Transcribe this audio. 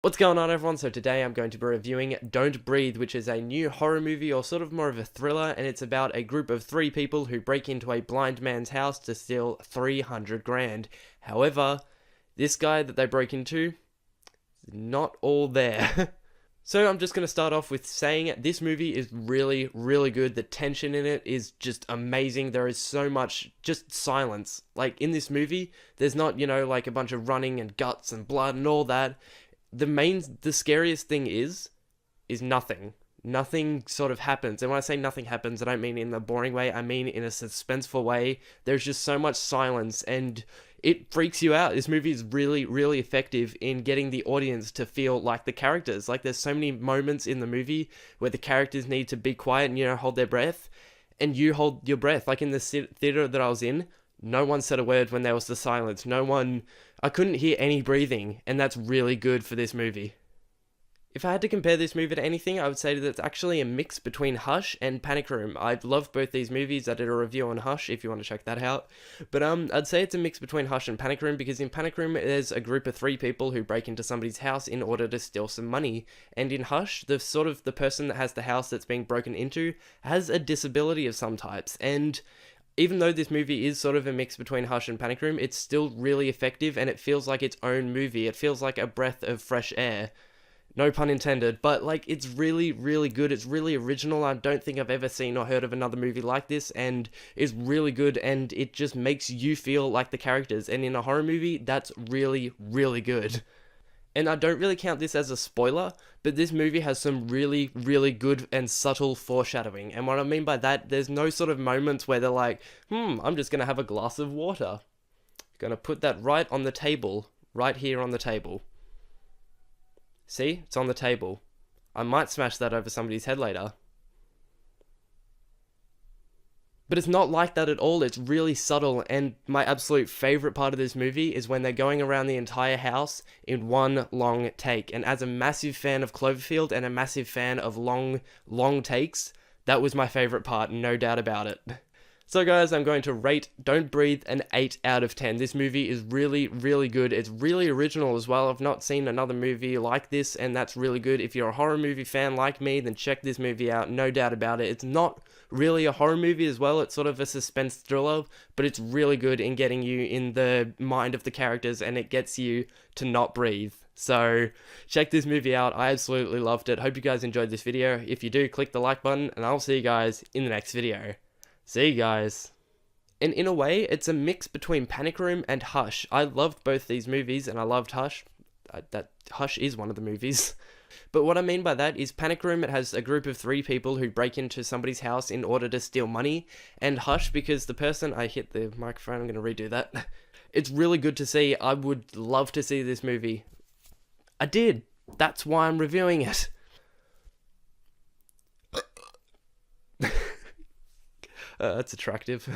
What's going on, everyone? So today I'm going to be reviewing Don't Breathe, which is a new horror movie, or sort of more of a thriller, and it's about a group of 3 people who break into a blind man's house to steal 300 grand. However, this guy that they break into is not all there. So I'm just going to start off with saying this movie is really, really good. The tension in it is just amazing. There is so much just silence. Like, in this movie, there's not, like a bunch of running and guts and blood and all that. The scariest thing is nothing. Nothing sort of happens. And when I say nothing happens, I don't mean in a boring way, I mean in a suspenseful way. There's just so much silence and it freaks you out. This movie is really, really effective in getting the audience to feel like the characters. Like, there's so many moments in the movie where the characters need to be quiet and, hold their breath. And you hold your breath. Like in the theater that I was in, no one said a word when there was the silence. I couldn't hear any breathing, and that's really good for this movie. If I had to compare this movie to anything, I would say that it's actually a mix between Hush and Panic Room. I love both these movies. I did a review on Hush if you want to check that out. But I'd say it's a mix between Hush and Panic Room, because in Panic Room there's a group of 3 people who break into somebody's house in order to steal some money. And in Hush, the person that has the house that's being broken into has a disability of some types. And even though this movie is sort of a mix between Hush and Panic Room, it's still really effective and it feels like its own movie. It feels like a breath of fresh air. No pun intended, but it's really, really good. It's really original. I don't think I've ever seen or heard of another movie like this, and it's really good, and it just makes you feel like the characters. And in a horror movie, that's really, really good. And I don't really count this as a spoiler, but this movie has some really, really good and subtle foreshadowing. And what I mean by that, there's no sort of moments where they're like, I'm just going to have a glass of water. Going to put that right on the table, right here on the table. See? It's on the table. I might smash that over somebody's head later. But it's not like that at all. It's really subtle, and my absolute favorite part of this movie is when they're going around the entire house in one long take. And as a massive fan of Cloverfield and a massive fan of long takes, that was my favorite part, no doubt about it. So guys, I'm going to rate Don't Breathe an 8 out of 10. This movie is really, really good. It's really original as well. I've not seen another movie like this, and that's really good. If you're a horror movie fan like me, then check this movie out, no doubt about it. It's not really a horror movie as well. It's sort of a suspense thriller, but it's really good in getting you in the mind of the characters, and it gets you to not breathe. So check this movie out. I absolutely loved it. Hope you guys enjoyed this video. If you do, click the like button, and I'll see you guys in the next video. See you guys. And in a way, it's a mix between Panic Room and Hush. I loved both these movies, and I loved Hush. That Hush is one of the movies. But what I mean by that is Panic Room, it has a group of 3 people who break into somebody's house in order to steal money. And Hush, because the person... I hit the microphone, I'm going to redo that. It's really good to see. I would love to see this movie. I did. That's why I'm reviewing it. That's attractive.